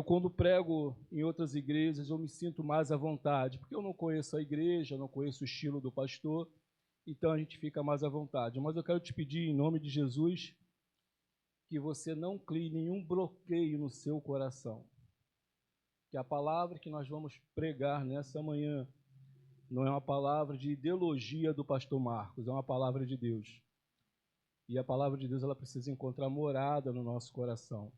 quando prego em outras igrejas, eu me sinto mais à vontade, porque eu não conheço a igreja, não conheço o estilo do pastor, então a gente fica mais à vontade. Mas eu quero te pedir, em nome de Jesus, que você não crie nenhum bloqueio no seu coração. Que a palavra que nós vamos pregar nessa manhã não é uma palavra de ideologia do pastor Marcos, é uma palavra de Deus. E a palavra de Deus ela precisa encontrar morada no nosso coração.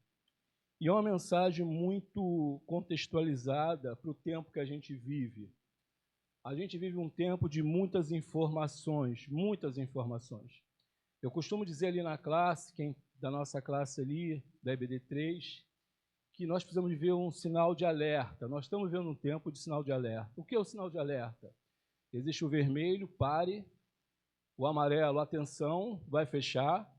E é uma mensagem muito contextualizada para o tempo que a gente vive. A gente vive um tempo de muitas informações, muitas informações. Eu costumo dizer ali na classe, da nossa classe ali, da EBD3, que nós precisamos ver um sinal de alerta. Nós estamos vivendo um tempo de sinal de alerta. O que é o sinal de alerta? Existe o vermelho, pare, o amarelo, atenção, vai fechar,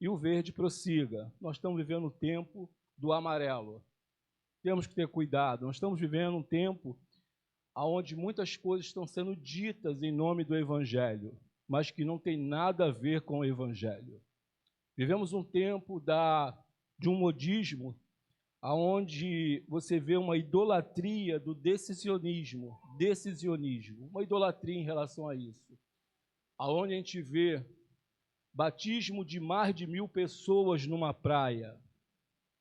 e o verde, prossiga. Nós estamos vivendo um tempo do amarelo. Temos que ter cuidado. Nós estamos vivendo um tempo onde muitas coisas estão sendo ditas em nome do Evangelho, mas que não tem nada a ver com o Evangelho. Vivemos um tempo de um modismo, onde você vê uma idolatria do decisionismo, uma idolatria em relação a isso, onde a gente vê batismo de mais de 1.000 pessoas numa praia,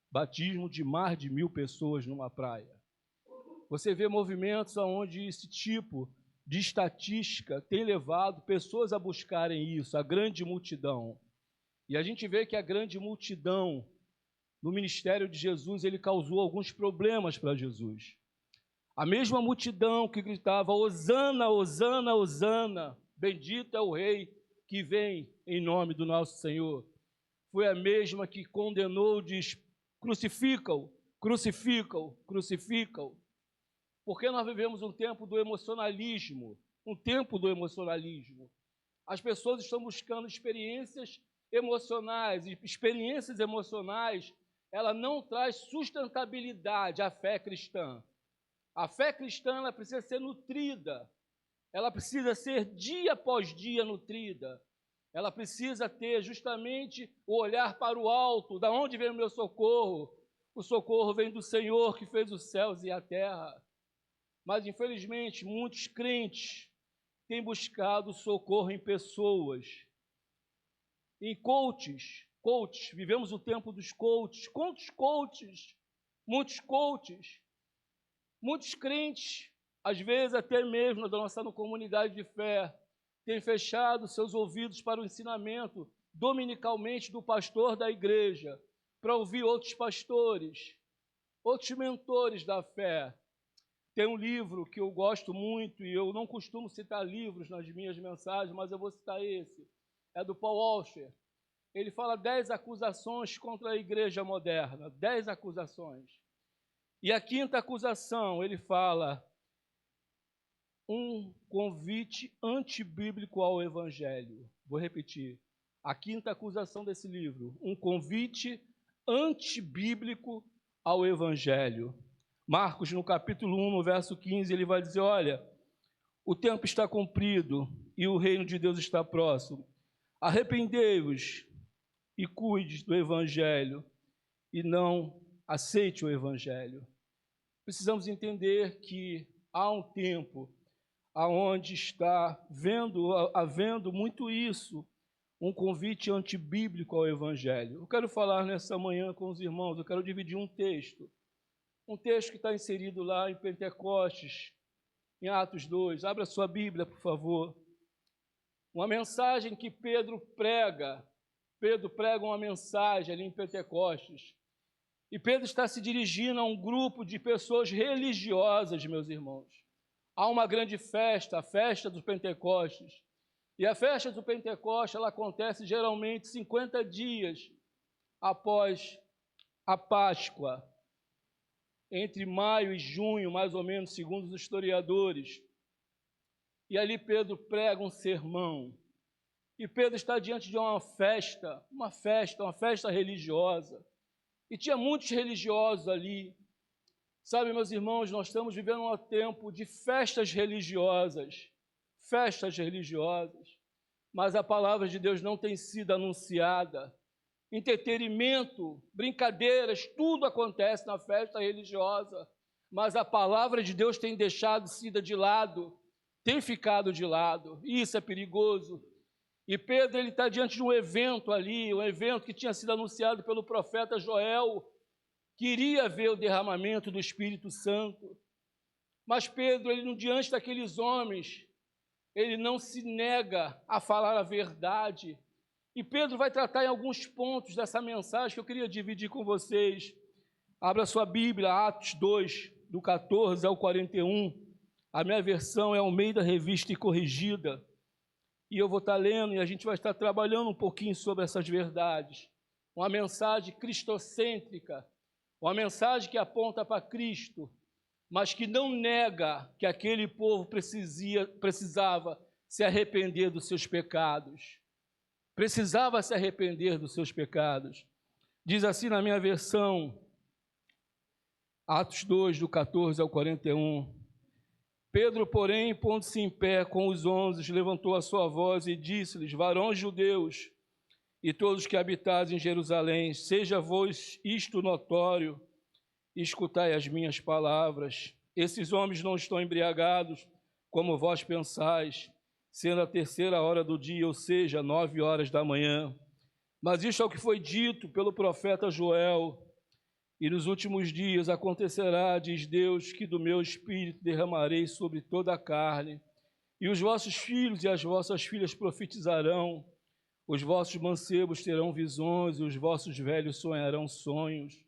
batismo de mais de 1.000 pessoas numa praia. Você vê movimentos onde esse tipo de estatística tem levado pessoas a buscarem isso, a grande multidão. E a gente vê que a grande multidão no ministério de Jesus, ele causou alguns problemas para Jesus. A mesma multidão que gritava, Hosana, Hosana, Hosana, bendito é o rei que vem em nome do nosso Senhor, foi a mesma que condenou, diz, crucifica-o, crucifica-o, crucifica-o. Porque nós vivemos um tempo do emocionalismo, As pessoas estão buscando experiências emocionais, e experiências emocionais, ela não traz sustentabilidade à fé cristã. A fé cristã ela precisa ser nutrida, ela precisa ser dia após dia nutrida, ela precisa ter justamente o olhar para o alto, da onde vem o meu socorro? O socorro vem do Senhor que fez os céus e a terra. Mas, infelizmente, muitos crentes têm buscado socorro em pessoas, em coaches, vivemos o tempo dos coaches. Quantos coaches? Muitos coaches. Muitos crentes, às vezes até mesmo da nossa comunidade de fé, têm fechado seus ouvidos para o ensinamento dominicalmente do pastor da igreja, para ouvir outros pastores, outros mentores da fé. Tem um livro que eu gosto muito, e eu não costumo citar livros nas minhas mensagens, mas eu vou citar esse. É do Paul Washer. Ele fala 10 acusações contra a igreja moderna, 10 acusações. E a quinta acusação, ele fala um convite antibíblico ao Evangelho. Vou repetir. A quinta acusação desse livro, um convite antibíblico ao Evangelho. Marcos, no capítulo 1, no verso 15, ele vai dizer, olha, o tempo está cumprido e o reino de Deus está próximo. Arrependei-vos e cuide do Evangelho e não aceite o Evangelho. Precisamos entender que há um tempo onde está havendo muito isso, um convite antibíblico ao Evangelho. Eu quero falar nessa manhã com os irmãos, eu quero dividir um texto que está inserido lá em Pentecostes, em Atos 2. Abra sua Bíblia, por favor. Uma mensagem que Pedro prega uma mensagem ali em Pentecostes. E Pedro está se dirigindo a um grupo de pessoas religiosas, meus irmãos. Há uma grande festa, a festa dos Pentecostes. E a festa do Pentecostes, ela acontece geralmente 50 dias após a Páscoa, entre maio e junho, mais ou menos, segundo os historiadores. E ali Pedro prega um sermão. E Pedro está diante de uma festa religiosa. E tinha muitos religiosos ali. Sabe, meus irmãos, nós estamos vivendo um tempo de festas religiosas, mas a palavra de Deus não tem sido anunciada. entretenimento, brincadeiras, tudo acontece na festa religiosa, mas a palavra de Deus tem sido de lado, tem ficado de lado, e isso é perigoso. E Pedro está diante de um evento ali, um evento que tinha sido anunciado pelo profeta Joel, que iria ver o derramamento do Espírito Santo. Mas Pedro, ele diante daqueles homens, ele não se nega a falar a verdade. E Pedro vai tratar em alguns pontos dessa mensagem que eu queria dividir com vocês. Abra sua Bíblia, Atos 2, do 14 ao 41. A minha versão é Almeida Revista e Corrigida. E eu vou estar lendo e a gente vai estar trabalhando um pouquinho sobre essas verdades. Uma mensagem cristocêntrica, uma mensagem que aponta para Cristo, mas que não nega que aquele povo precisava se arrepender dos seus pecados. Precisava se arrepender dos seus pecados. Diz assim na minha versão, Atos 2, do 14 ao 41. Pedro, porém, pondo-se em pé com os 11, levantou a sua voz e disse-lhes: varões judeus e todos que habitais em Jerusalém, seja vos isto notório, e escutai as minhas palavras. Esses homens não estão embriagados, como vós pensais, sendo a 3ª hora do dia, ou seja, 9 horas da manhã. Mas isto é o que foi dito pelo profeta Joel. E nos últimos dias acontecerá, diz Deus, que do meu espírito derramarei sobre toda a carne, e os vossos filhos e as vossas filhas profetizarão, os vossos mancebos terão visões, e os vossos velhos sonharão sonhos.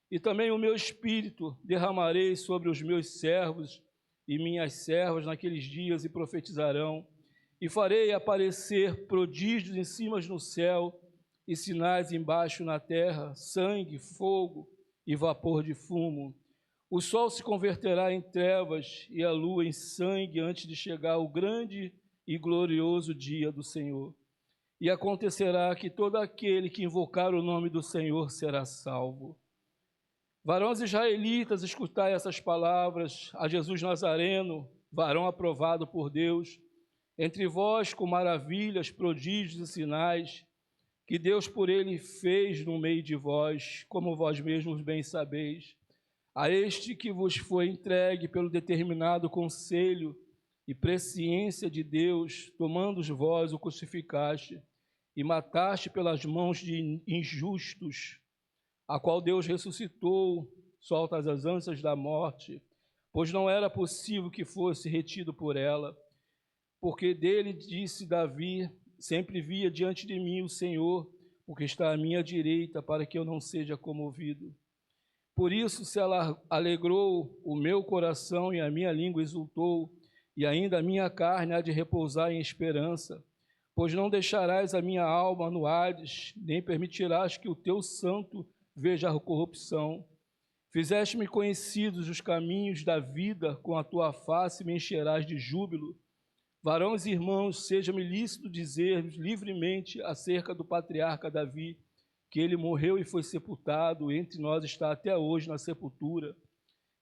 E também o meu espírito derramarei sobre os meus servos e minhas servas naqueles dias, e profetizarão, e farei aparecer prodígios em cima no céu, e sinais embaixo na terra, sangue, fogo e vapor de fumo. O sol se converterá em trevas e a lua em sangue antes de chegar o grande e glorioso dia do Senhor. E acontecerá que todo aquele que invocar o nome do Senhor será salvo. Varões israelitas, escutai essas palavras: a Jesus Nazareno, varão aprovado por Deus, entre vós com maravilhas, prodígios e sinais, que Deus por ele fez no meio de vós, como vós mesmos bem sabeis. A este que vos foi entregue pelo determinado conselho e presciência de Deus, tomando vós o crucificaste e mataste pelas mãos de injustos, a qual Deus ressuscitou, solta as ânsias da morte, pois não era possível que fosse retido por ela. Porque dele disse Davi: sempre via diante de mim o Senhor, porque está à minha direita, para que eu não seja comovido. Por isso se alegrou o meu coração e a minha língua exultou, e ainda a minha carne há de repousar em esperança. Pois não deixarás a minha alma no Hades, nem permitirás que o teu santo veja a corrupção. Fizeste-me conhecidos os caminhos da vida, com a tua face me encherás de júbilo. Varões e irmãos, seja-me lícito dizer-vos livremente acerca do patriarca Davi, que ele morreu e foi sepultado, entre nós está até hoje na sepultura.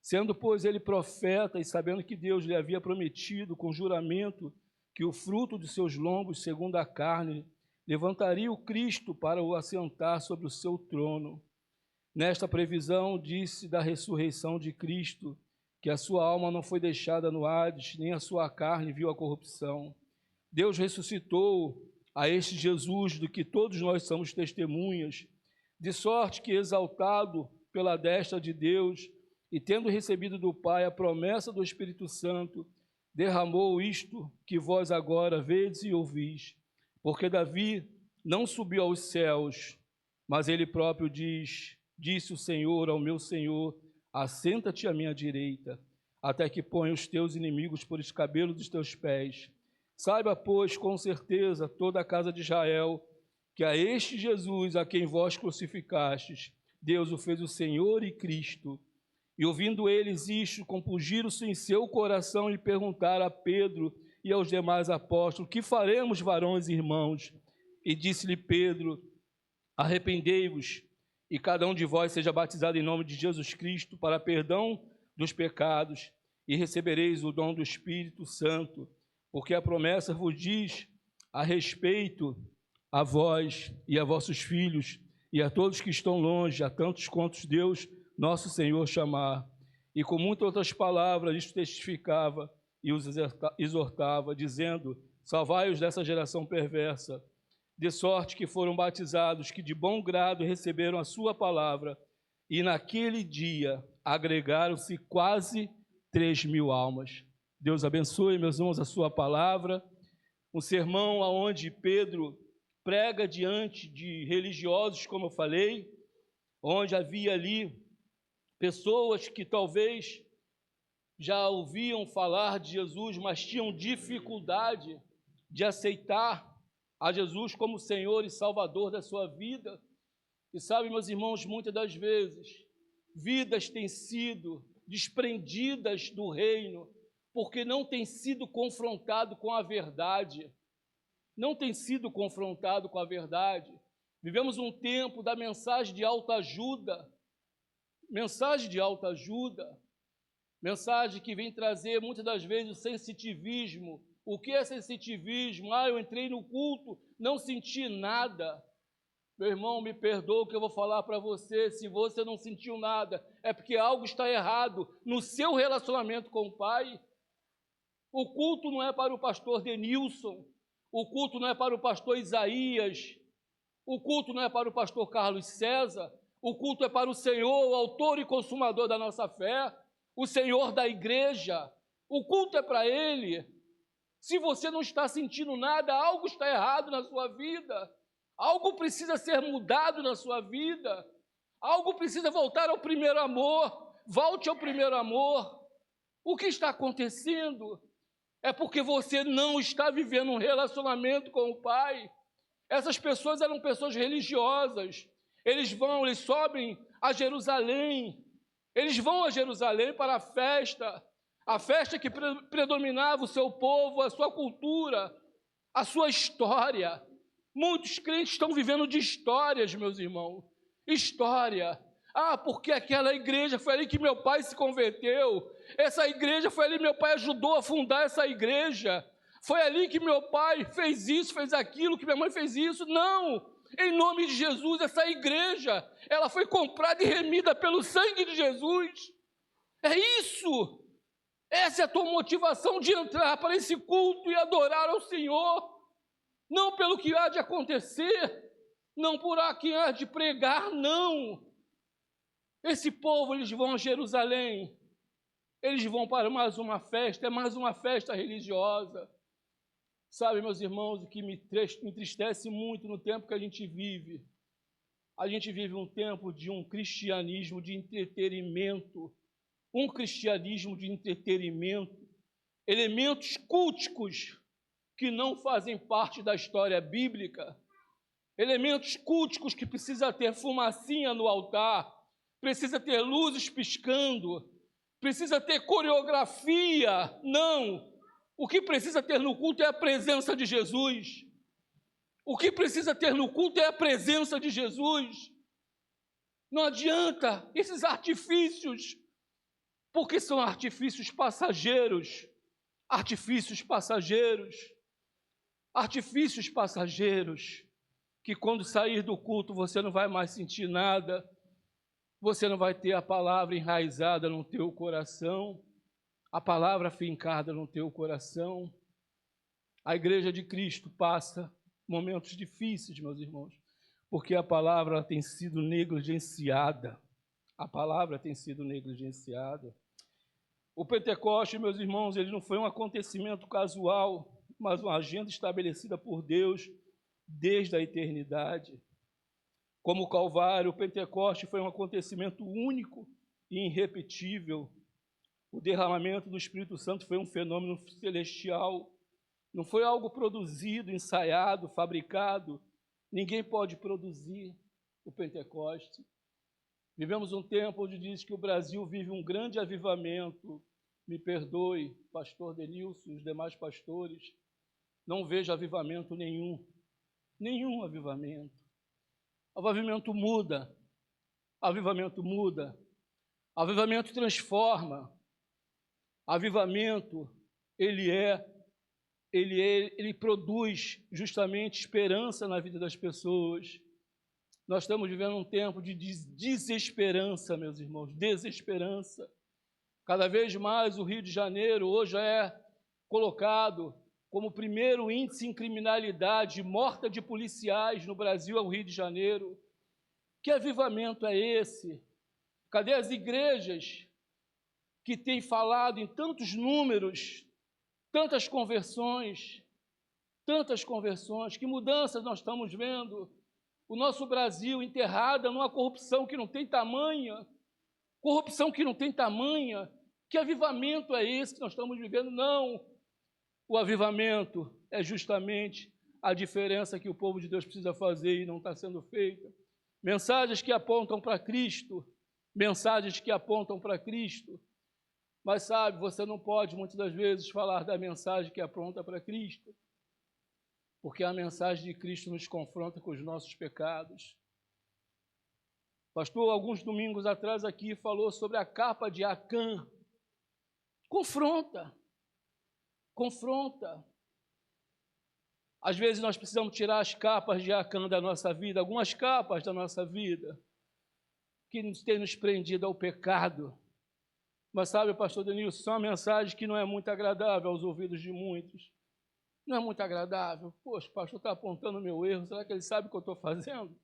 Sendo, pois, ele profeta, e sabendo que Deus lhe havia prometido com juramento que o fruto de seus lombos, segundo a carne, levantaria o Cristo para o assentar sobre o seu trono. Nesta previsão, disse da ressurreição de Cristo, que a sua alma não foi deixada no Hades, nem a sua carne viu a corrupção. Deus ressuscitou a este Jesus, do que todos nós somos testemunhas, de sorte que, exaltado pela destra de Deus, e tendo recebido do Pai a promessa do Espírito Santo, derramou isto que vós agora vedes e ouvis. Porque Davi não subiu aos céus, mas ele próprio disse o Senhor ao meu Senhor: assenta-te à minha direita, até que ponha os teus inimigos por escabelo dos teus pés. Saiba, pois, com certeza, toda a casa de Israel, que a este Jesus, a quem vós crucificastes, Deus o fez o Senhor e Cristo. E ouvindo eles isto, compungiram-se em seu coração e perguntaram a Pedro e aos demais apóstolos: que faremos, varões e irmãos? E disse-lhe Pedro: arrependei-vos, e cada um de vós seja batizado em nome de Jesus Cristo para perdão dos pecados, e recebereis o dom do Espírito Santo, porque a promessa vos diz a respeito a vós e a vossos filhos, e a todos que estão longe, a tantos quantos Deus, nosso Senhor, chamar. E com muitas outras palavras, isto testificava e os exortava, dizendo: salvai-os dessa geração perversa, de sorte que foram batizados, que de bom grado receberam a sua palavra, e naquele dia agregaram-se quase 3.000 almas. Deus abençoe, meus irmãos, a sua palavra. Um sermão onde Pedro prega diante de religiosos, como eu falei, onde havia ali pessoas que talvez já ouviam falar de Jesus, mas tinham dificuldade de aceitar a Jesus como Senhor e Salvador da sua vida. E sabe, meus irmãos, muitas das vezes, vidas têm sido desprendidas do reino, porque não têm sido confrontado com a verdade. Não tem sido confrontado com a verdade. Vivemos um tempo da mensagem de autoajuda, mensagem que vem trazer muitas das vezes o sensitivismo. O que é sensitivismo? Eu entrei no culto, não senti nada. Meu irmão, me perdoa o que eu vou falar para você. Se você não sentiu nada, é porque algo está errado no seu relacionamento com o Pai. O culto não é para o pastor Denilson, o culto não é para o pastor Isaías, o culto não é para o pastor Carlos César, o culto é para o Senhor, o autor e consumador da nossa fé, o Senhor da igreja. O culto é para Ele. Se você não está sentindo nada, algo está errado na sua vida, algo precisa ser mudado na sua vida, algo precisa voltar ao primeiro amor. Volte ao primeiro amor. O que está acontecendo? É porque você não está vivendo um relacionamento com o Pai. Essas pessoas eram pessoas religiosas. Eles sobem a Jerusalém. Eles vão a Jerusalém para a festa que predominava o seu povo, a sua cultura, a sua história. Muitos crentes estão vivendo de histórias, meus irmãos. História. Porque aquela igreja foi ali que meu pai se converteu. Essa igreja foi ali que meu pai ajudou a fundar essa igreja. Foi ali que meu pai fez isso, fez aquilo, que minha mãe fez isso. Não! Em nome de Jesus, essa igreja, ela foi comprada e remida pelo sangue de Jesus. É isso! Essa é a tua motivação de entrar para esse culto e adorar ao Senhor. Não pelo que há de acontecer, não por quem há de pregar, não. Esse povo, eles vão a Jerusalém, eles vão para mais uma festa, é mais uma festa religiosa. Sabe, meus irmãos, o que me entristece muito no tempo que a gente vive um tempo de um cristianismo de entretenimento, elementos culticos que não fazem parte da história bíblica, elementos culticos que precisa ter fumacinha no altar, precisa ter luzes piscando, precisa ter coreografia. Não! O que precisa ter no culto é a presença de Jesus. O que precisa ter no culto é a presença de Jesus. Não adianta esses artifícios, porque são artifícios passageiros. Artifícios passageiros, que quando sair do culto você não vai mais sentir nada, você não vai ter a palavra enraizada no teu coração, a palavra fincada no teu coração. A igreja de Cristo passa momentos difíceis, meus irmãos, porque a palavra tem sido negligenciada. O Pentecoste, meus irmãos, ele não foi um acontecimento casual, mas uma agenda estabelecida por Deus desde a eternidade. Como o Calvário, o Pentecoste foi um acontecimento único e irrepetível. O derramamento do Espírito Santo foi um fenômeno celestial. Não foi algo produzido, ensaiado, fabricado. Ninguém pode produzir o Pentecoste. Vivemos um tempo onde diz que o Brasil vive um grande avivamento. Me perdoe, pastor Denilson e os demais pastores. Não vejo avivamento nenhum. Nenhum avivamento. Avivamento muda. Avivamento transforma. Avivamento, ele produz justamente esperança na vida das pessoas. Nós estamos vivendo um tempo de desesperança, meus irmãos, desesperança. Cada vez mais o Rio de Janeiro hoje é colocado como o primeiro índice em criminalidade, morte de policiais no Brasil é o Rio de Janeiro. Que avivamento é esse? Cadê as igrejas que têm falado em tantos números, tantas conversões, que mudanças nós estamos vendo? O nosso Brasil enterrado numa corrupção que não tem tamanha, que avivamento é esse que nós estamos vivendo? Não, o avivamento é justamente a diferença que o povo de Deus precisa fazer e não está sendo feita. Mensagens que apontam para Cristo, mas sabe, você não pode muitas das vezes falar da mensagem que aponta para Cristo, porque a mensagem de Cristo nos confronta com os nossos pecados. Pastor, alguns domingos atrás aqui falou sobre a capa de Acã. Confronta. Às vezes nós precisamos tirar as capas de Acã da nossa vida, algumas capas da nossa vida, que têm nos prendido ao pecado. Mas sabe, pastor Denilson, é uma mensagem que não é muito agradável aos ouvidos de muitos. Não é muito agradável. Poxa, o pastor está apontando o meu erro, será que ele sabe o que eu estou fazendo?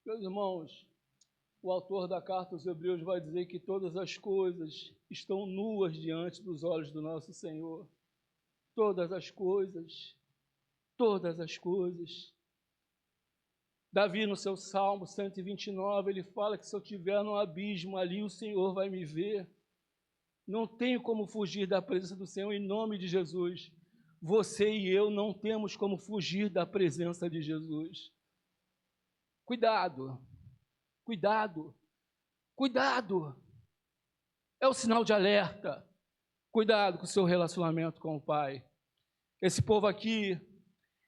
Meus irmãos, o autor da carta aos Hebreus vai dizer que todas as coisas estão nuas diante dos olhos do nosso Senhor. Todas as coisas. Davi, no seu Salmo 129, ele fala que se eu estiver num abismo ali, o Senhor vai me ver. Não tenho como fugir da presença do Senhor em nome de Jesus. Você e eu não temos como fugir da presença de Jesus. Cuidado. É o sinal de alerta. Cuidado com o seu relacionamento com o Pai. Esse povo aqui,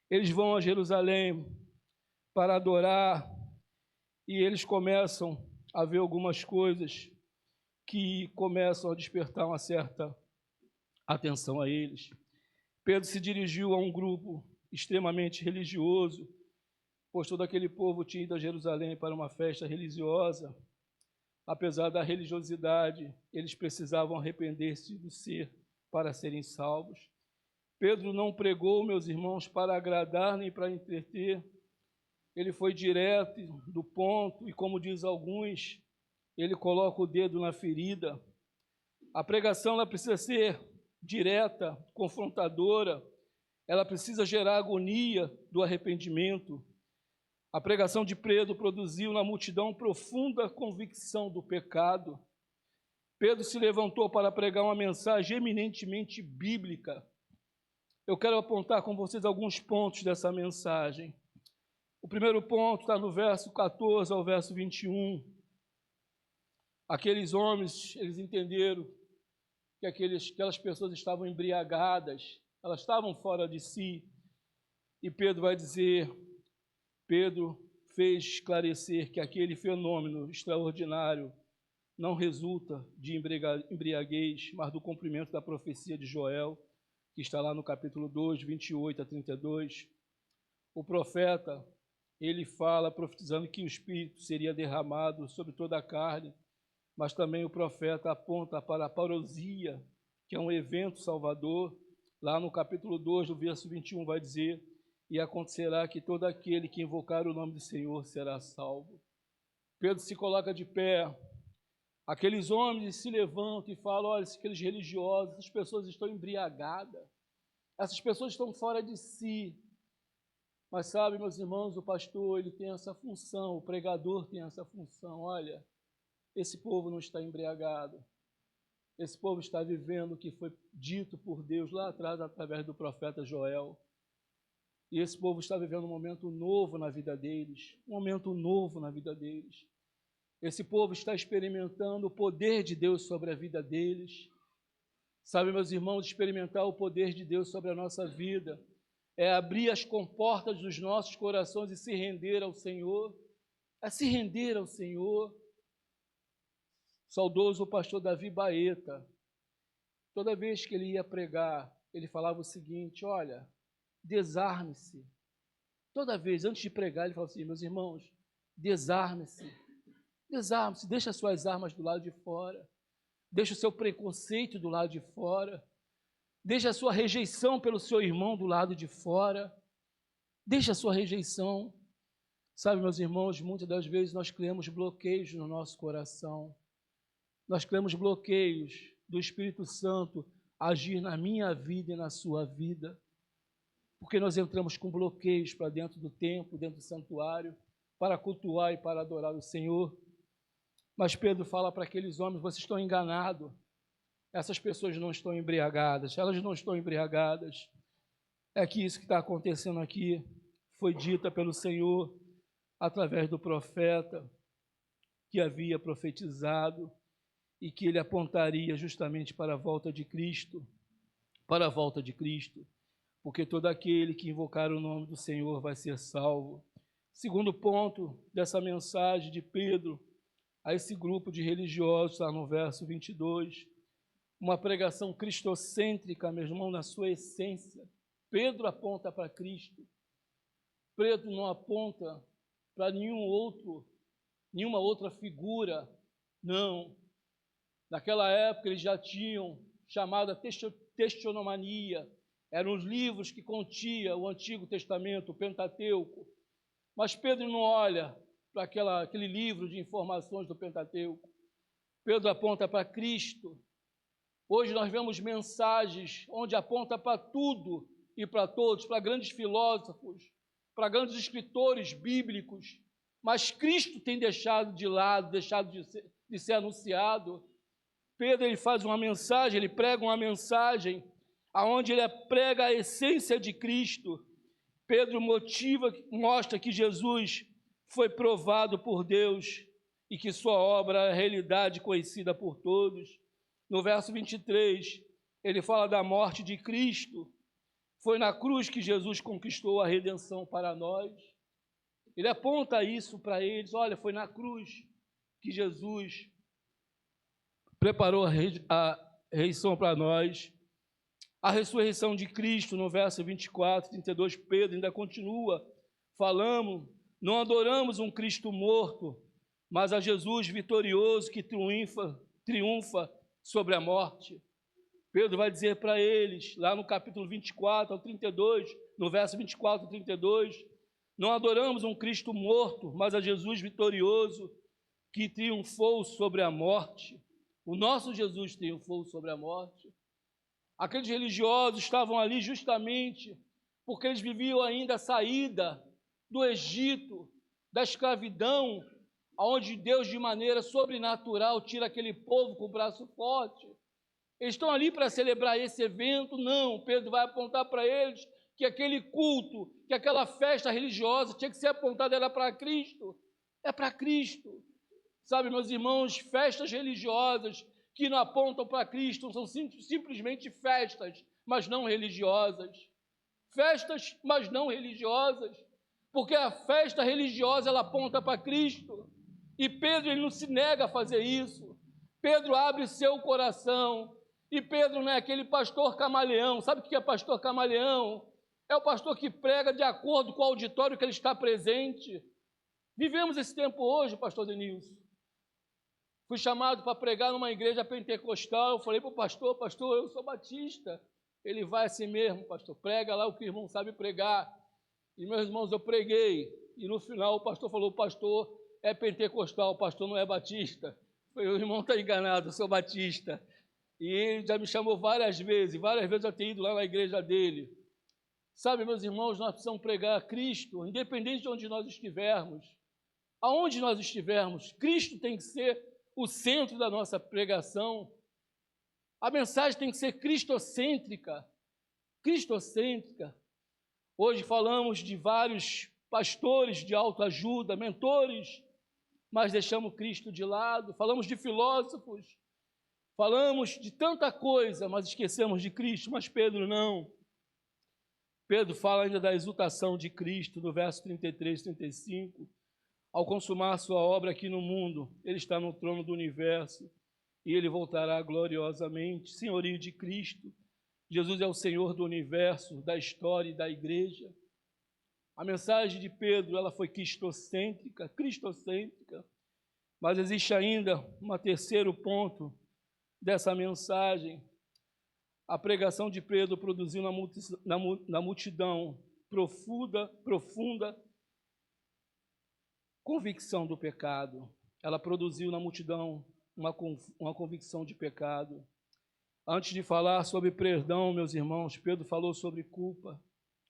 eles vão a Jerusalém para adorar e eles começam a ver algumas coisas que começam a despertar uma certa atenção a eles. Pedro se dirigiu a um grupo extremamente religioso, pois todo aquele povo tinha ido a Jerusalém para uma festa religiosa. Apesar da religiosidade, eles precisavam arrepender-se do ser para serem salvos. Pedro não pregou, meus irmãos, para agradar nem para entreter. Ele foi direto do ponto e, como diz alguns, ele coloca o dedo na ferida. A pregação ela precisa ser direta, confrontadora, ela precisa gerar agonia do arrependimento. A pregação de Pedro produziu na multidão profunda convicção do pecado. Pedro se levantou para pregar uma mensagem eminentemente bíblica. Eu quero apontar com vocês alguns pontos dessa mensagem. O primeiro ponto está no verso 14 ao verso 21. Aqueles homens, eles entenderam que aquelas pessoas estavam embriagadas, elas estavam fora de si. E Pedro vai dizer, Pedro fez esclarecer que aquele fenômeno extraordinário não resulta de embriaguez, mas do cumprimento da profecia de Joel, que está lá no capítulo 2, 28 a 32. O profeta, ele fala profetizando que o Espírito seria derramado sobre toda a carne, mas também o profeta aponta para a parousia, que é um evento salvador. Lá no capítulo 2, do verso 21, vai dizer, e acontecerá que todo aquele que invocar o nome do Senhor será salvo. Pedro se coloca de pé, aqueles homens se levantam e falam, olha, aqueles religiosos, essas pessoas estão embriagadas, essas pessoas estão fora de si. Mas sabe, meus irmãos, o pastor, ele tem essa função, o pregador tem essa função, olha, esse povo não está embriagado, esse povo está vivendo o que foi dito por Deus lá atrás, através do profeta Joel. E esse povo está vivendo um momento novo na vida deles, Esse povo está experimentando o poder de Deus sobre a vida deles. Sabe, meus irmãos, experimentar o poder de Deus sobre a nossa vida é abrir as comportas dos nossos corações e se render ao Senhor. Saudoso o pastor Davi Baeta, toda vez que ele ia pregar, ele falava o seguinte, olha, desarme-se. Toda vez, antes de pregar, ele falava assim, meus irmãos, Desarme-se. Desarme-se. Deixa as suas armas do lado de fora. Deixa o seu preconceito do lado de fora. Deixa a sua rejeição pelo seu irmão do lado de fora. Deixa a sua rejeição. Sabe, meus irmãos, muitas das vezes nós criamos bloqueios no nosso coração. Nós criamos bloqueios do Espírito Santo agir na minha vida e na sua vida. Porque nós entramos com bloqueios para dentro do templo, dentro do santuário, para cultuar e para adorar o Senhor. Mas Pedro fala para aqueles homens: vocês estão enganados. Essas pessoas não estão embriagadas, elas não estão embriagadas. É que isso que está acontecendo aqui foi dita pelo Senhor através do profeta que havia profetizado e que ele apontaria justamente para a volta de Cristo, porque todo aquele que invocar o nome do Senhor vai ser salvo. Segundo ponto dessa mensagem de Pedro a esse grupo de religiosos, está no verso 22, uma pregação cristocêntrica, meu irmão, na sua essência. Pedro aponta para Cristo. Pedro não aponta para nenhuma outra figura, não. Naquela época eles já tinham chamada testionomania, eram os livros que continha o Antigo Testamento, o Pentateuco. Mas Pedro não olha para aquele livro de informações do Pentateuco. Pedro aponta para Cristo. Hoje nós vemos mensagens onde aponta para tudo e para todos, para grandes filósofos, para grandes escritores bíblicos, mas Cristo tem deixado de lado, deixado de ser anunciado. Pedro ele faz uma mensagem, ele prega uma mensagem aonde ele prega a essência de Cristo. Pedro mostra que Jesus foi provado por Deus e que sua obra é a realidade conhecida por todos. No verso 23, ele fala da morte de Cristo. Foi na cruz que Jesus conquistou a redenção para nós. Ele aponta isso para eles: olha, foi na cruz que Jesus preparou a ressurreição para nós. A ressurreição de Cristo, no verso 24, 32, Pedro ainda continua falando: não adoramos um Cristo morto, mas a Jesus vitorioso que triunfa sobre a morte. Pedro vai dizer para eles, lá no capítulo 24 ao 32, no verso 24 ao 32, não adoramos um Cristo morto, mas a Jesus vitorioso que triunfou sobre a morte. O nosso Jesus triunfou sobre a morte. Aqueles religiosos estavam ali justamente porque eles viviam ainda a saída do Egito, da escravidão, onde Deus de maneira sobrenatural tira aquele povo com o braço forte. Eles estão ali para celebrar esse evento? Não, Pedro vai apontar para eles que aquele culto, que aquela festa religiosa tinha que ser apontada, era para Cristo. É para Cristo. Sabe, meus irmãos, festas religiosas que não apontam para Cristo são simplesmente festas, mas não religiosas. Festas, mas não religiosas. Porque a festa religiosa, ela aponta para Cristo. E Pedro, ele não se nega a fazer isso. Pedro abre seu coração. E Pedro não é aquele pastor camaleão. Sabe o que é pastor camaleão? É o pastor que prega de acordo com o auditório que ele está presente. Vivemos esse tempo hoje, pastor Denilson. Fui chamado para pregar numa igreja pentecostal. Eu falei para o pastor: pastor, eu sou batista. Ele vai assim mesmo, pastor. Prega lá o que o irmão sabe pregar. E, meus irmãos, eu preguei. E no final o pastor falou: o pastor é pentecostal, o pastor não é batista. O irmão está enganado, eu sou batista. E ele já me chamou várias vezes eu tenho ido lá na igreja dele. Sabe, meus irmãos, nós precisamos pregar a Cristo, independente de onde nós estivermos. Aonde nós estivermos, Cristo tem que ser o centro da nossa pregação. A mensagem tem que ser cristocêntrica. Cristocêntrica. Hoje falamos de vários pastores de autoajuda, mentores, mas deixamos Cristo de lado. Falamos de filósofos, falamos de tanta coisa, mas esquecemos de Cristo. Mas Pedro não. Pedro fala ainda da exultação de Cristo, no verso 33, 35. Ao consumar sua obra aqui no mundo, ele está no trono do universo e ele voltará gloriosamente. Senhorio de Cristo. Jesus é o Senhor do universo, da história e da igreja. A mensagem de Pedro, ela foi cristocêntrica, mas existe ainda um terceiro ponto dessa mensagem. A pregação de Pedro produziu na multidão profunda convicção do pecado. Ela produziu na multidão uma convicção de pecado. Antes de falar sobre perdão, meus irmãos, Pedro falou sobre culpa.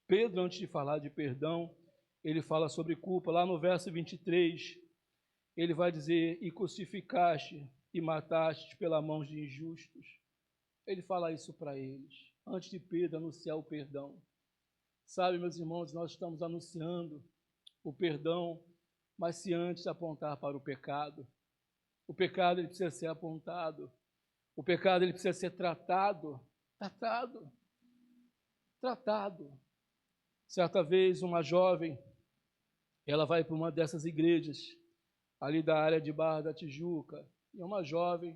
Pedro, antes de falar de perdão, ele fala sobre culpa. Lá no verso 23, ele vai dizer: e crucificaste e mataste pela mão de injustos. Ele fala isso para eles, antes de Pedro anunciar o perdão. Sabe, meus irmãos, nós estamos anunciando o perdão, mas se antes apontar para o pecado ele precisa ser apontado. O pecado ele precisa ser tratado. Certa vez, uma jovem, ela vai para uma dessas igrejas, ali da área de Barra da Tijuca, e é uma jovem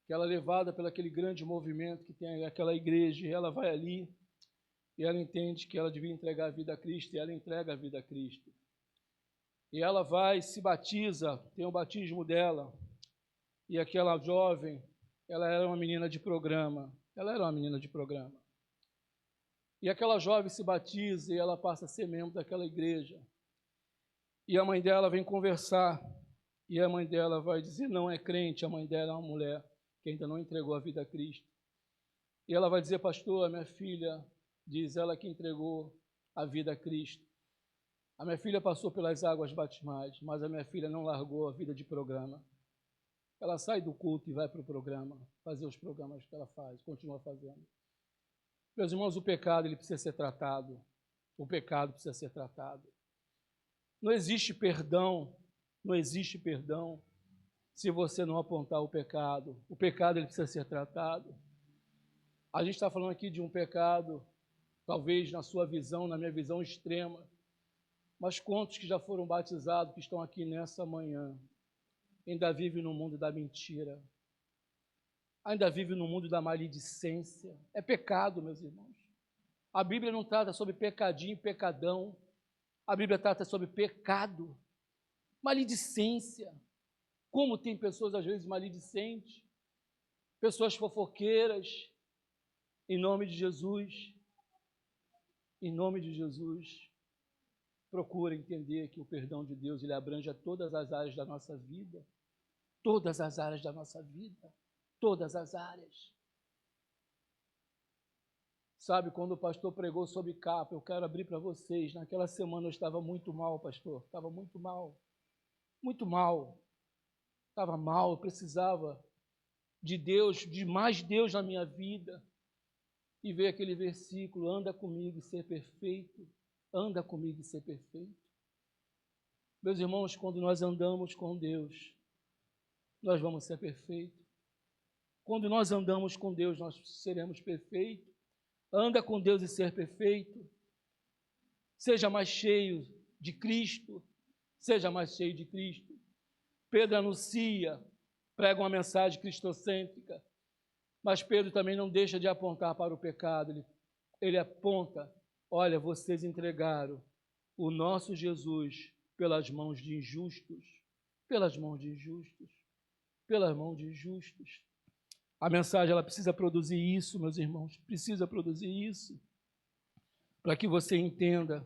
que ela é levada pelo aquele grande movimento que tem aquela igreja, e ela vai ali, e ela entende que ela devia entregar a vida a Cristo, e ela entrega a vida a Cristo. E ela vai, se batiza, tem o batismo dela, e aquela jovem, ela era uma menina de programa, E aquela jovem se batiza e ela passa a ser membro daquela igreja. E a mãe dela vem conversar, e a mãe dela vai dizer, não é crente, a mãe dela é uma mulher que ainda não entregou a vida a Cristo. E ela vai dizer, pastor, a minha filha, diz ela que entregou a vida a Cristo. A minha filha passou pelas águas batismais, mas a minha filha não largou a vida de programa. Ela sai do culto e vai para o programa, fazer os programas que ela faz, continua fazendo. Meus irmãos, o pecado ele precisa ser tratado. O pecado precisa ser tratado. Não existe perdão se você não apontar o pecado. O pecado ele precisa ser tratado. A gente está falando aqui de um pecado, talvez na sua visão, na minha visão extrema, mas quantos que já foram batizados, que estão aqui nessa manhã, ainda vivem no mundo da mentira, ainda vivem no mundo da maledicência? É pecado, meus irmãos. A Bíblia não trata sobre pecadinho, pecadão. A Bíblia trata sobre pecado, maledicência. Como tem pessoas, às vezes, maledicentes, pessoas fofoqueiras. Em nome de Jesus, procura entender que o perdão de Deus, ele abrange a todas as áreas da nossa vida. Todas as áreas da nossa vida. Todas as áreas. Sabe, quando o pastor pregou sobre capa, eu quero abrir para vocês, naquela semana eu estava muito mal, pastor, estava muito mal, estava mal, eu precisava de Deus, de mais Deus na minha vida, e veio aquele versículo, anda comigo e ser perfeito, Meus irmãos, quando nós andamos com Deus, nós vamos ser perfeitos. Quando nós andamos com Deus, nós seremos perfeitos. Anda com Deus e ser perfeito. Seja mais cheio de Cristo. Pedro anuncia, prega uma mensagem cristocêntrica, mas Pedro também não deixa de apontar para o pecado. Ele aponta, olha, vocês entregaram o nosso Jesus pelas mãos de injustos. A mensagem ela precisa produzir isso, meus irmãos, para que você entenda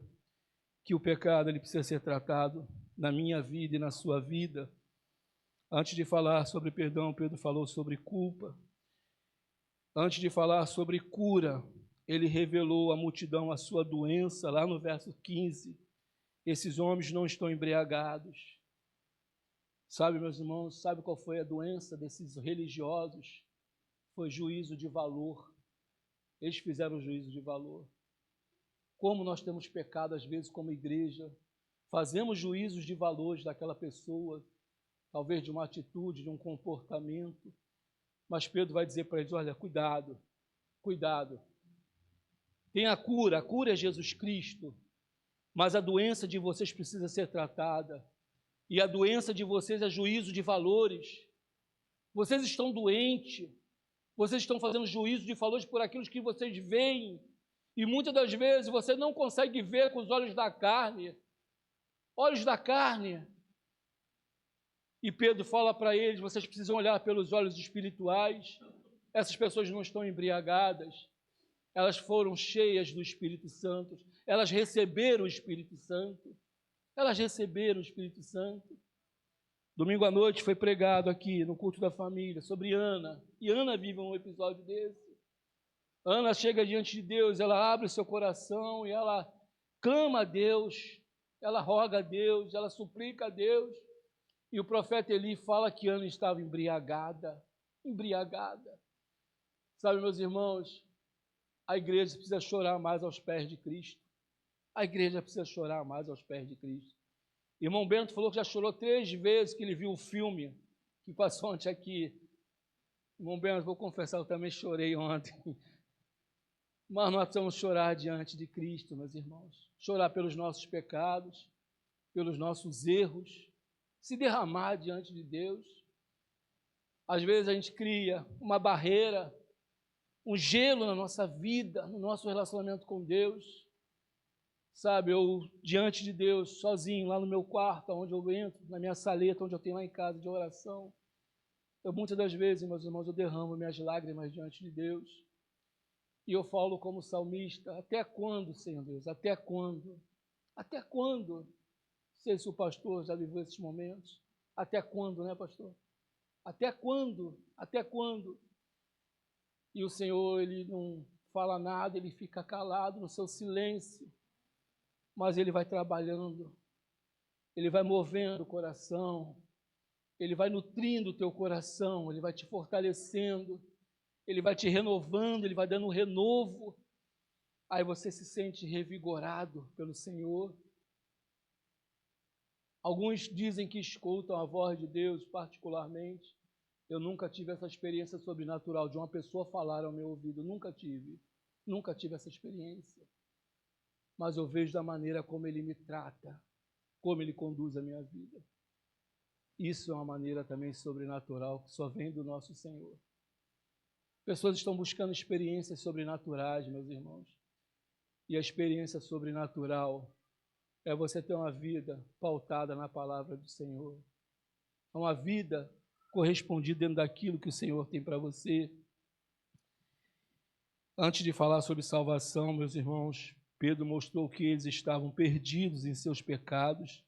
que o pecado ele precisa ser tratado na minha vida e na sua vida. Antes de falar sobre perdão, Pedro falou sobre culpa. Antes de falar sobre cura, ele revelou à multidão a sua doença, lá no verso 15. Esses homens não estão embriagados. Sabe, meus irmãos, sabe qual foi a doença desses religiosos? Foi juízo de valor. Eles fizeram juízo de valor. Como nós temos pecado, às vezes, como igreja, fazemos juízos de valores daquela pessoa, talvez de uma atitude, de um comportamento, mas Pedro vai dizer para eles, olha, cuidado, tem a cura é Jesus Cristo, mas a doença de vocês precisa ser tratada, e a doença de vocês é juízo de valores. Vocês estão doentes, vocês estão fazendo juízo de valores por aquilo que vocês veem, E muitas das vezes você não consegue ver com os olhos da carne. Olhos da carne. E Pedro fala para eles, vocês precisam olhar pelos olhos espirituais. Essas pessoas não estão embriagadas. Elas foram cheias do Espírito Santo. Elas receberam o Espírito Santo. Elas receberam o Espírito Santo. Domingo à noite foi pregado aqui no culto da família sobre Ana. E Ana vive um episódio desse. Ana chega diante de Deus, ela abre seu coração e ela clama a Deus, ela roga a Deus, ela suplica a Deus. E o profeta Eli fala que Ana estava embriagada, embriagada. Sabe, meus irmãos, a igreja precisa chorar mais aos pés de Cristo. A igreja precisa chorar mais aos pés de Cristo. Irmão Bento falou que já chorou 3 vezes que ele viu o filme que passou ontem aqui. Irmão Bento, vou confessar, eu também chorei ontem. Mas nós precisamos chorar diante de Cristo, meus irmãos. Chorar pelos nossos pecados, pelos nossos erros, se derramar diante de Deus. Às vezes a gente cria uma barreira, um gelo na nossa vida, no nosso relacionamento com Deus. Sabe, eu diante de Deus, sozinho, lá no meu quarto, onde eu entro, na minha saleta, onde eu tenho lá em casa de oração, muitas das vezes, meus irmãos, eu derramo minhas lágrimas diante de Deus. E eu falo como salmista, até quando, Senhor Deus? Até quando? Até quando? Não sei se o pastor já viveu esses momentos. Até quando, né, pastor? Até quando? Até quando? E o Senhor, Ele não fala nada, Ele fica calado no seu silêncio. Mas Ele vai trabalhando, Ele vai movendo o coração, Ele vai nutrindo o teu coração, Ele vai te fortalecendo, Ele vai te renovando, Ele vai dando um renovo. Aí você se sente revigorado pelo Senhor. Alguns dizem que escutam a voz de Deus particularmente. Eu nunca tive essa experiência sobrenatural de uma pessoa falar ao meu ouvido. Nunca tive essa experiência. Mas eu vejo da maneira como Ele me trata, como Ele conduz a minha vida. Isso é uma maneira também sobrenatural que só vem do nosso Senhor. Pessoas estão buscando experiências sobrenaturais, meus irmãos. E a experiência sobrenatural é você ter uma vida pautada na palavra do Senhor. É uma vida correspondida dentro daquilo que o Senhor tem para você. Antes de falar sobre salvação, meus irmãos, Pedro mostrou que eles estavam perdidos em seus pecados.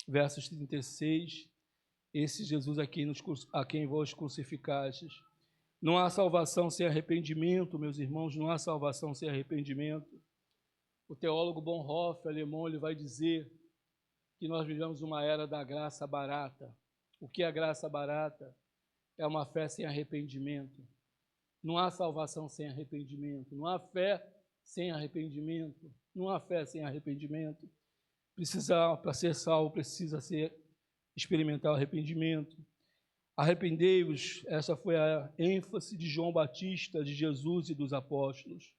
Versos 36, esse Jesus a quem vós crucificastes. Não há salvação sem arrependimento, meus irmãos, não há salvação sem arrependimento. O teólogo Bonhoeffer, alemão, ele vai dizer que nós vivemos uma era da graça barata. O que é a graça barata? É uma fé sem arrependimento. Não há salvação sem arrependimento. Não há fé sem arrependimento. Não há fé sem arrependimento. Para ser salvo, precisa experimentar o arrependimento. Arrependei-vos, essa foi a ênfase de João Batista, de Jesus e dos apóstolos.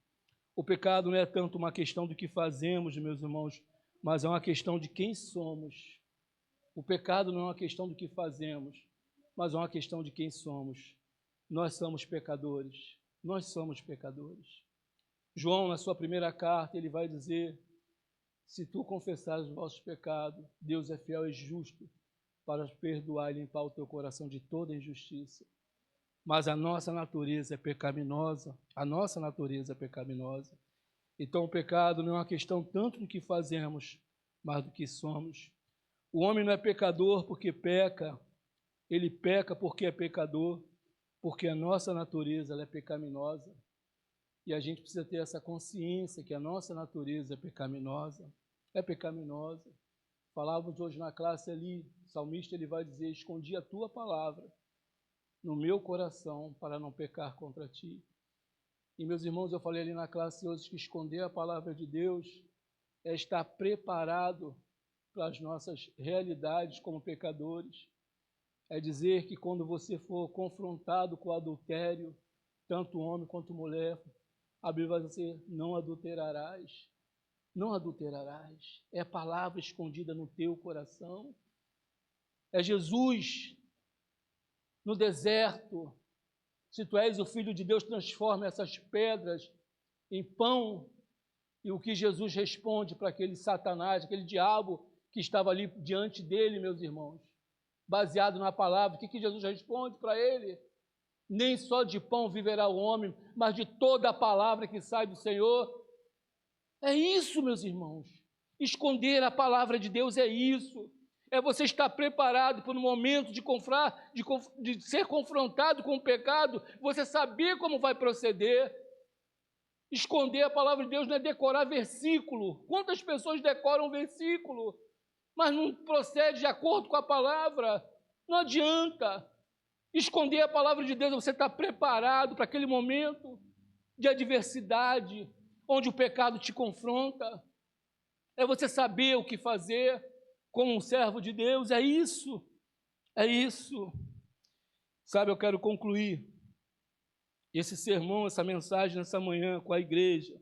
O pecado não é tanto uma questão do que fazemos, meus irmãos, mas é uma questão de quem somos. O pecado não é uma questão do que fazemos, mas é uma questão de quem somos. Nós somos pecadores. Nós somos pecadores. João, na sua primeira carta, ele vai dizer: se tu confessares os vossos pecados, Deus é fiel e justo para perdoar e limpar o teu coração de toda injustiça. Mas a nossa natureza é pecaminosa, Então o pecado não é uma questão tanto do que fazemos, mas do que somos. O homem não é pecador porque peca, ele peca porque é pecador, porque a nossa natureza ela é pecaminosa. E a gente precisa ter essa consciência que a nossa natureza é pecaminosa. Falávamos hoje na classe ali, o salmista ele vai dizer: escondi a tua palavra no meu coração para não pecar contra ti. E meus irmãos, eu falei ali na classe hoje que esconder a palavra de Deus é estar preparado para as nossas realidades como pecadores. É dizer que quando você for confrontado com o adultério, tanto homem quanto mulher, a Bíblia vai dizer: não adulterarás. Não adulterarás. É a palavra escondida no teu coração. É Jesus no deserto. Se tu és o Filho de Deus, transforma essas pedras em pão. E o que Jesus responde para aquele Satanás, aquele diabo que estava ali diante dele, meus irmãos, baseado na palavra, o que Jesus responde para ele? Nem só de pão viverá o homem, mas de toda a palavra que sai do Senhor. É isso, meus irmãos. Esconder a palavra de Deus é isso. É você estar preparado para um momento de ser confrontado com o pecado, você saber como vai proceder. Esconder a palavra de Deus não é decorar versículo. Quantas pessoas decoram versículo, mas não procede de acordo com a palavra? Não adianta. Esconder a palavra de Deus, você está preparado para aquele momento de adversidade, onde o pecado te confronta. É você saber o que fazer como um servo de Deus. É isso. É isso. Sabe, eu quero concluir esse sermão, essa mensagem nessa manhã com a igreja,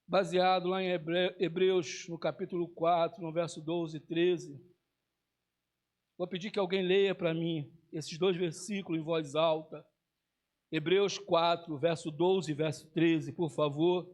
baseado lá em Hebreus, no capítulo 4, no verso 12 e 13. Vou pedir que alguém leia para mim esses dois versículos em voz alta. Hebreus 4, verso 12 e verso 13, por favor.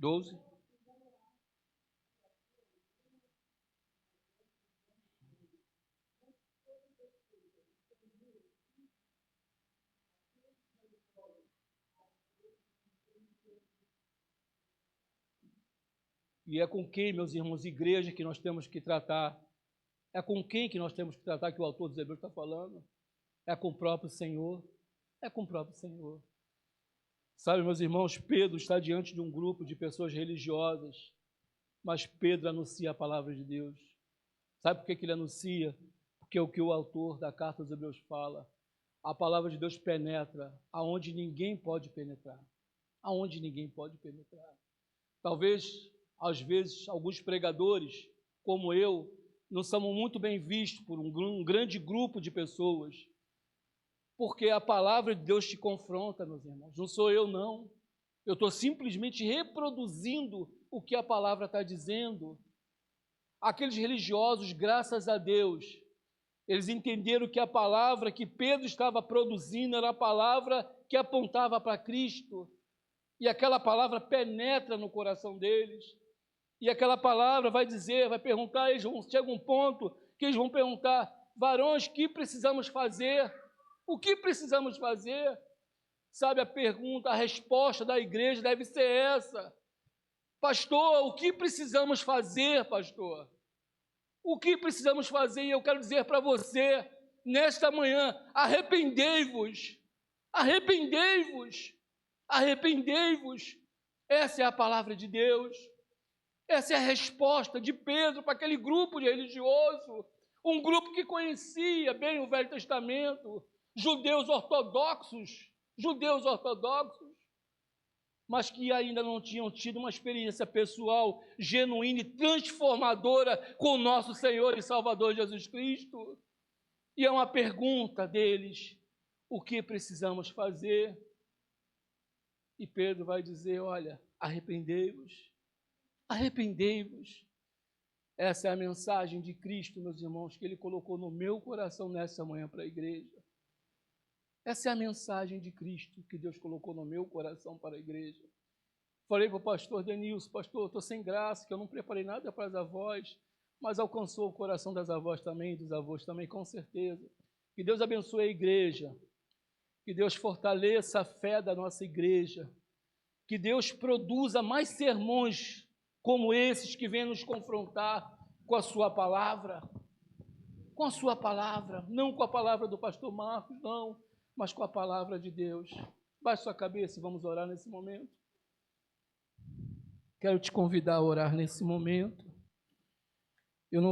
Doze. E é com quem, meus irmãos, igreja, que nós temos que tratar? É com quem que nós temos que tratar, que o autor dos Hebreus está falando? É com o próprio Senhor. É com o próprio Senhor. Sabe, meus irmãos, Pedro está diante de um grupo de pessoas religiosas, mas Pedro anuncia a palavra de Deus. Sabe por que ele anuncia? Porque é o que o autor da carta aos Hebreus fala. A palavra de Deus penetra aonde ninguém pode penetrar. Aonde ninguém pode penetrar. Talvez, às vezes, alguns pregadores, como eu, não somos muito bem vistos por um grande grupo de pessoas, porque a palavra de Deus te confronta, meus irmãos. Não sou eu, não. Eu estou simplesmente reproduzindo o que a palavra está dizendo. Aqueles religiosos, graças a Deus, eles entenderam que a palavra que Pedro estava produzindo era a palavra que apontava para Cristo. E aquela palavra penetra no coração deles. E aquela palavra vai dizer, vai perguntar, chega um ponto que eles vão perguntar: varões, o que precisamos fazer? O que precisamos fazer? Sabe, a pergunta, a resposta da igreja deve ser essa: pastor, o que precisamos fazer, pastor? O que precisamos fazer? E eu quero dizer para você, nesta manhã, arrependei-vos, arrependei-vos, arrependei-vos. Essa é a palavra de Deus. Essa é a resposta de Pedro para aquele grupo de religioso, um grupo que conhecia bem o Velho Testamento, judeus ortodoxos, mas que ainda não tinham tido uma experiência pessoal, genuína e transformadora com o nosso Senhor e Salvador Jesus Cristo. E é uma pergunta deles: o que precisamos fazer? E Pedro vai dizer: olha, arrependei-vos, arrependei-vos. Essa é a mensagem de Cristo, meus irmãos, que Ele colocou no meu coração nessa manhã para a igreja. Essa é a mensagem de Cristo que Deus colocou no meu coração para a igreja. Falei para o pastor Denilson: pastor, estou sem graça, que eu não preparei nada para as avós, mas alcançou o coração das avós também, dos avós também, com certeza. Que Deus abençoe a igreja, que Deus fortaleça a fé da nossa igreja, que Deus produza mais sermões como esses que vêm nos confrontar com a sua palavra, não com a palavra do pastor Marcos, não, mas com a palavra de Deus. Baixe sua cabeça e vamos orar nesse momento. Quero te convidar a orar nesse momento. Eu não